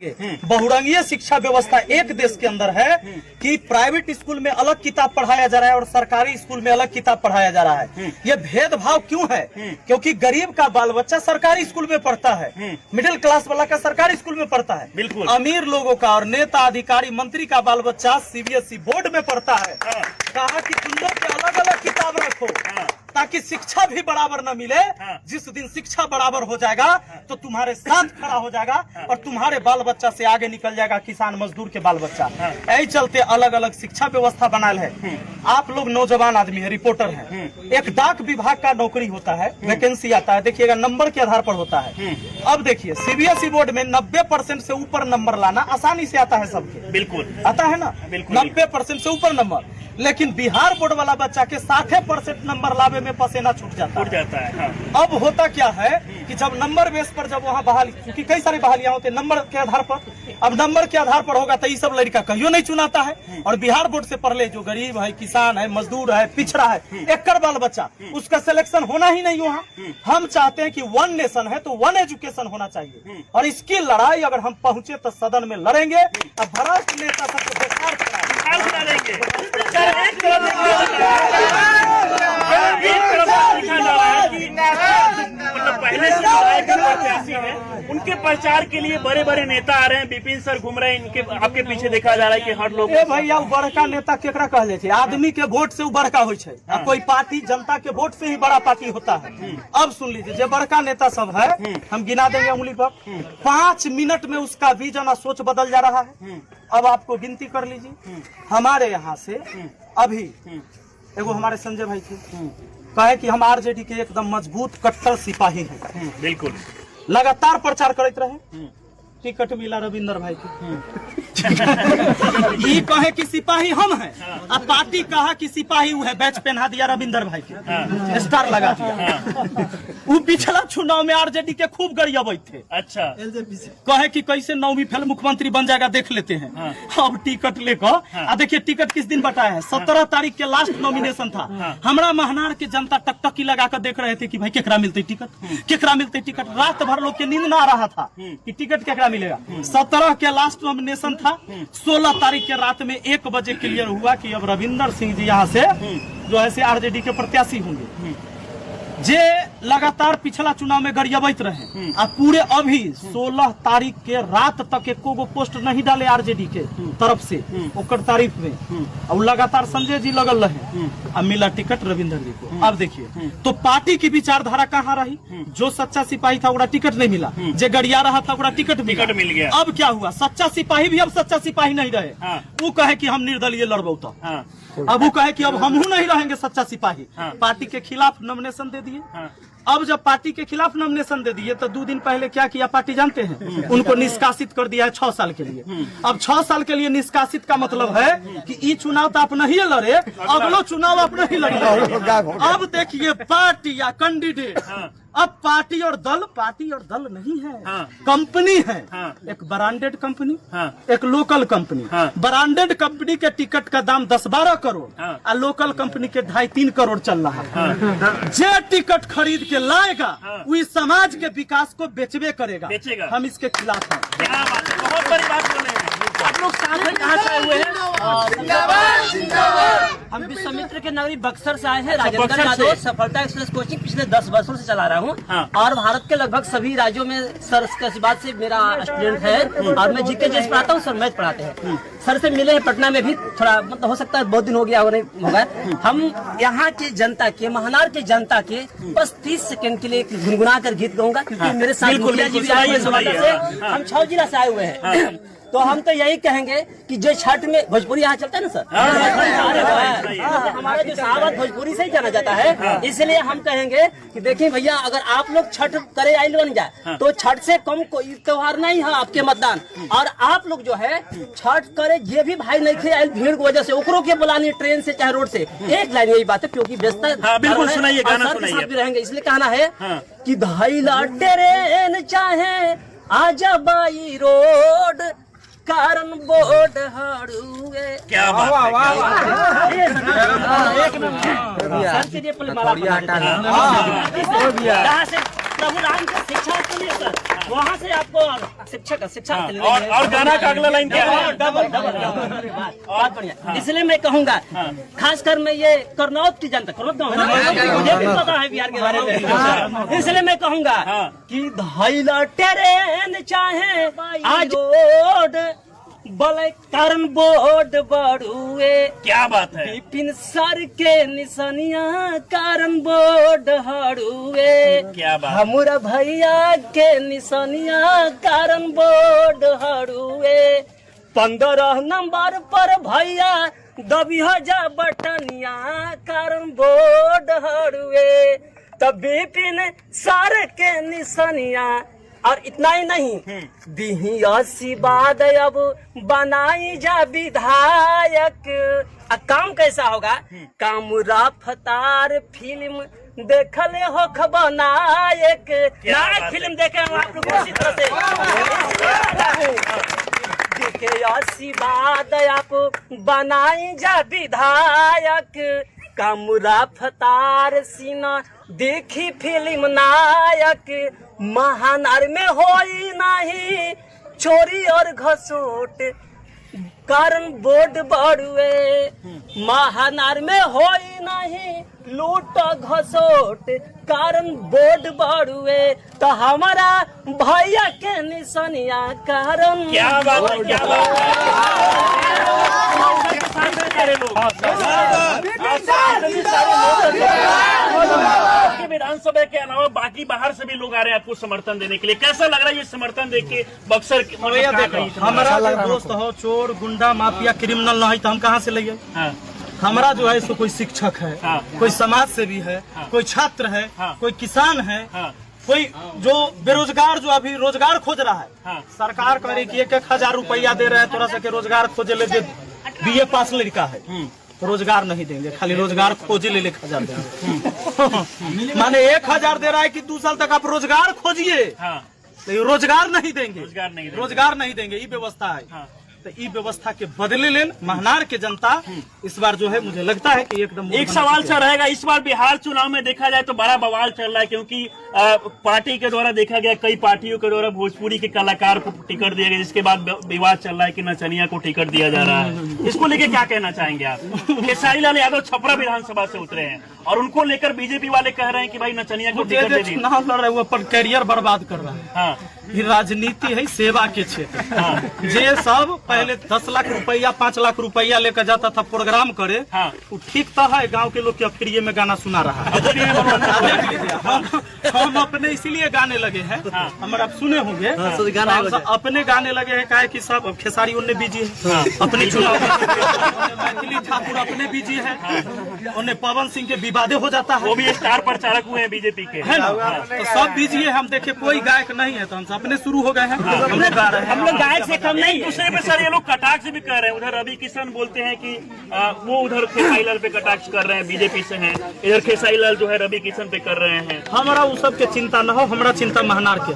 बहुरंगीय शिक्षा व्यवस्था एक देश के अंदर है कि प्राइवेट स्कूल में अलग किताब पढ़ाया जा रहा है और सरकारी स्कूल में अलग किताब पढ़ाया जा रहा है। ये भेदभाव क्यों है? क्योंकि गरीब का बाल बच्चा सरकारी स्कूल में पढ़ता है, मिडिल क्लास वाला का सरकारी स्कूल में पढ़ता है। बिल्कुल। अमीर लोगों का और नेता अधिकारी मंत्री का बाल बच्चा सीबीएसई बोर्ड में पढ़ता है। कहा कि तुम लोग के अलग अलग किताब रखो ताकि शिक्षा भी बराबर न मिले। जिस दिन शिक्षा बराबर हो जाएगा तो तुम्हारे साथ खड़ा हो जाएगा और तुम्हारे बाल बच्चा से आगे निकल जाएगा किसान मजदूर के बाल बच्चा। यही चलते अलग अलग शिक्षा व्यवस्था बनाल है। आप लोग नौजवान आदमी है, रिपोर्टर है, एक डाक विभाग का नौकरी होता है, वैकेंसी आता है, देखिएगा नंबर के आधार पर होता है। अब देखिए सीबीएसई बोर्ड में 90% से ऊपर नंबर लाना आसानी से आता है सबके, बिल्कुल आता है ना, 90% से ऊपर नंबर। लेकिन बिहार बोर्ड वाला बच्चा के 60% नंबर लावे में पसीना छूट जाता है। हाँ। अब होता क्या है कि जब नंबर बेस पर जब वहाँ बहाली, क्योंकि कई सारी बहालियां होते हैं नंबर के आधार पर, अब नंबर के आधार पर होगा तो ये सब लड़का कहियो नहीं चुनाता है। और बिहार बोर्ड से पढ़ले जो गरीब है, किसान है, मजदूर है, पिछड़ा है, एकड़ बाल बच्चा, उसका सिलेक्शन होना ही नहीं वहाँ। हम चाहते हैं कि वन नेशन है तो वन एजुकेशन होना चाहिए और इसकी लड़ाई अगर हम पहुंचे तो सदन में लड़ेंगे। अब भ्रष्ट नेता सबको बेकार करा देंगे। मतलब पहले से प्रत्याशी है, उनके प्रचार के लिए बड़े बड़े नेता आ रहे हैं। विपिन सर घूम रहे हैं, इनके आपके पीछे देखा जा रहा है कि हर लोग भैया बड़का नेता केकरा कहले छे? आदमी के वोट से बड़का होय छे। कोई पार्टी जनता के वोट से ही बड़ा पार्टी होता है। अब सुन लीजिए, जो बड़का नेता सब है हम गिना देंगे उंगली पर, 5 मिनट में उसका विजन और सोच बदल जा रहा है। अब आपको गिनती कर लीजिए, हमारे यहाँ से अभी एगो हमारे संजय भाई थे, कहे कि हम आरजेडी के एकदम मजबूत कट्टर सिपाही हैं। बिल्कुल लगातार प्रचार करते रहे, टिकट मिला रविंदर भाई के। ये कहे कि सिपाही हम हैं, अब पार्टी कहा कि सिपाही वो है, बैच पहना दिया रविंदर भाई के, स्टार लगा दिया। वो पिछला चुनाव में आरजेडी के खूब गरियाबे थे। अच्छा, कहे कि कैसे 9वीं फेल मुख्यमंत्री बन जाएगा देख लेते हैं। अब टिकट लेकर देखिए टिकट किस दिन बटाया है, 17 तारीख के लास्ट नॉमिनेशन था। हमारा महनार के जनता टकटकी लगा कर देख रहे थे कि भाई केकरा मिलते टिकट, केकरा मिलते टिकट। रात भर लोग के नींद ना आ रहा था कि टिकट केकरा मिलेगा। 17 के लास्ट नॉमिनेशन था, 16 तारीख के रात में 1 बजे क्लियर हुआ कि अब रविंदर सिंह जी यहाँ से जो है आरजेडी के प्रत्याशी होंगे। जे लगातार पिछला चुनाव में गरियाबैत रहे, अब पूरे अभी 16 तारीख के रात तक एको गो पोस्ट नहीं डाले आरजेडी के तरफ से ओकर तारीफ में। अब लगातार संजय जी लगल रहे, अब मिला टिकट रविंदर जी को। अब देखिए तो पार्टी की विचारधारा कहाँ रही? जो सच्चा सिपाही था वो टिकट नहीं मिला, जो गरिया रहा था वो टिकट मिल गया। अब क्या हुआ? सच्चा सिपाही भी अब सच्चा सिपाही नहीं रहे। वो कहे कि हम निर्दलीय लड़बो तो अब वो कहे कि अब हम नहीं रहेंगे सच्चा सिपाही। पार्टी के खिलाफ नॉमिनेशन दे दिए। अब जब पार्टी के खिलाफ नॉमिनेशन दे दिए तो 2 दिन पहले क्या किया पार्टी जानते हैं? उनको निष्कासित कर दिया है 6 साल के लिए। अब 6 साल के लिए निष्कासित का मतलब है कि ये चुनाव तो आप नहीं लड़े, अगलो चुनाव आप नहीं लड़े। अब देखिए पार्टी या कैंडिडेट, अब पार्टी और दल नहीं है, कंपनी है। एक ब्रांडेड कंपनी, एक लोकल कंपनी। ब्रांडेड कंपनी के टिकट का दाम 10-12 करोड़ और लोकल कंपनी के 2.5-3 करोड़ चल रहा है। जे टिकट खरीद के लाएगा वो इस समाज के विकास को बेचबे करेगा। हम इसके खिलाफ हैं। बहुत बड़ी बात बोले हैं। आप लोग कहाँ से आए हुए हैं? हम विश्वामित्र के नगरी बक्सर से आए हैं। राजेंद्र यादव सफलता एक्सप्रेस कोचिंग पिछले 10 वर्षों से चला रहा हूँ और भारत के लगभग सभी राज्यों में सर के बाद से मेरा स्टूडेंट है और मैं जीके जैसे पढ़ाता हूँ, सर मैथ पढ़ाते हैं। सर से मिले हैं पटना में भी, थोड़ा मतलब हो सकता है बहुत दिन हो गया होगा। हम यहाँ की जनता के, महनार की जनता के बस 30 सेकंड के लिए गुनगुना कर गीत गाऊंगा क्योंकि मेरे साथ हम 6 जिला से आए हुए हैं। तो हम तो यही कहेंगे कि जो छठ में भोजपुरी यहाँ चलता है ना सर, हमारा जो साहब भोजपुरी से ही जाना जाता है, इसलिए हम कहेंगे कि देखिए भैया अगर आप लोग छठ करे आइल बन जाए तो छठ से कम कोई त्योहार नहीं है आपके मतदान। और आप लोग जो है छठ करे ये भी भाई नहीं थे आइल भीड़ की वजह से ओकरो के बुलानी ट्रेन से चाहे रोड से। एक लाइन यही बात है क्योंकि व्यस्तता बिल्कुल सुनाइए, गाना सुनाइए भी रहेंगे, इसलिए कहना है कि धाइला ट्रेन चाहे आजा बाई रोड कारण बोर्ड हड़ुए। क्या बात प्रभु राम की शिक्षा के लिए सर वहाँ से आपको शिक्षा और गाना का अगला लाइन क्या है? डबल बहुत बढ़िया। इसलिए मैं कहूँगा, खासकर मैं ये करनौत की जनता, मुझे भी पता है बिहार के बारे में, इसलिए मैं कहूँगा कि धैला ट्रेन चाहे आज रोड बले कारण बोर्ड बढ़ुए। क्या बात है? विपिन सर के निशानिया कारण बोर्ड हड़ुए। क्या बात? हमरा भैया के निशानिया कारण बोर्ड हड़ुए। 15 नंबर पर भैया दबिया जा बटनिया कारण बोर्ड हड़ुए। तब विपिन सर के निशानिया, और इतना ही नहीं, दिही आशीर्वाद अब बनाई जा विधायक। काम कैसा होगा? काम रफ्तार फिल्म देखले हो खबनायक। नायक फिल्म देखे हम आप लोग उसी तरह से देखे आशीर्वाद आप बनाई जा विधायक। काम रफ्तार सीना देखी फिल्म नायक। महानार में होई नहीं चोरी और घसोट कारण बोर्ड बढ़ुए। महानार में होई नहीं लूट घसोट कारण बोर्ड बढ़ुए। तो हमारा भैया के निशानिया कारण। क्या बात है? क्या बात है? विधानसभा के अलावा बाकी बाहर से भी लोग आ रहे हैं आपको समर्थन देने के लिए। कैसा लग रहा है ये समर्थन देख के? बक्सर हमारा दोस्त हो चोर गुंडा माफिया क्रिमिनल नहीं तो हम कहाँ से ले? हमारा जो है सो कोई शिक्षक है, कोई समाज सेवी है, कोई छात्र है, कोई किसान है, कोई जो बेरोजगार जो अभी रोजगार खोज रहा है। सरकार कह रही कि 1,000 रुपया दे रहे हैं थोड़ा सा के रोजगार खोजे ले। BA पास लड़का है रोजगार नहीं देंगे, खाली रोजगार खोजे ले 1,000 देंगे। माने 1,000 दे रहा है कि 2 साल तक आप रोजगार खोजिए, तो रोजगार नहीं देंगे, रोजगार नहीं देंगे। ये व्यवस्था है। तो ई व्यवस्था के बदले लेन महनार के जनता इस बार जो है मुझे लगता है कि एकदम एक सवाल सा रहेगा। इस बार बिहार चुनाव में देखा जाए तो बड़ा बवाल चल रहा है, क्योंकि पार्टी के द्वारा देखा गया, कई पार्टियों के द्वारा भोजपुरी के कलाकार को टिकट दिया गया, जिसके बाद विवाद चल रहा है कि नचनिया को टिकट दिया जा रहा है। इसको लेके क्या कहना चाहेंगे आप? खेसारी लाल यादव छपरा विधानसभा से उतरे हैं और उनको लेकर बीजेपी वाले कह रहे हैं कि भाई नचनिया को टिकट दे दी। चुनाव लड़ रहे हैं, वो अपन कैरियर बर्बाद कर रहा है। ये राजनीति है सेवा के क्षेत्र। जे सब पहले 10 लाख रुपया 5 लाख रुपया लेकर जाता था प्रोग्राम करे, वो ठीक तो है गांव के लोग के फ्री में गाना सुना रहा है। हम अपने इसीलिए गाने लगे हैं, हम आप सुने होंगे, अपने गाने लगे हैं। काहे कि सब खेसारी उन्हें बिजी है अपने चुनाव, मैथिली ठाकुर अपने बिजी है, उन्हें पवन सिंह के विवादे हो जाता है, वो भी स्टार प्रचारक हुए हैं बीजेपी के, है ना? तो सब बिजी है। हम देखे कोई गायक नहीं है तो हम अपने शुरू हो गए हैं, हम लोग गा रहे हैं। हम लोग गायक से कम नहीं। दूसरे पे सर ये लोग कटाक्ष भी कर रहे हैं। उधर रवि किशन बोलते हैं कि वो उधर खेसारी लाल पे कटाक्ष कर रहे हैं, बीजेपी से हैं। इधर खेसारी लाल जो है रवि किशन पे कर रहे हैं। हमारा वो सब के चिंता न हो, हमारा चिंता महनार के।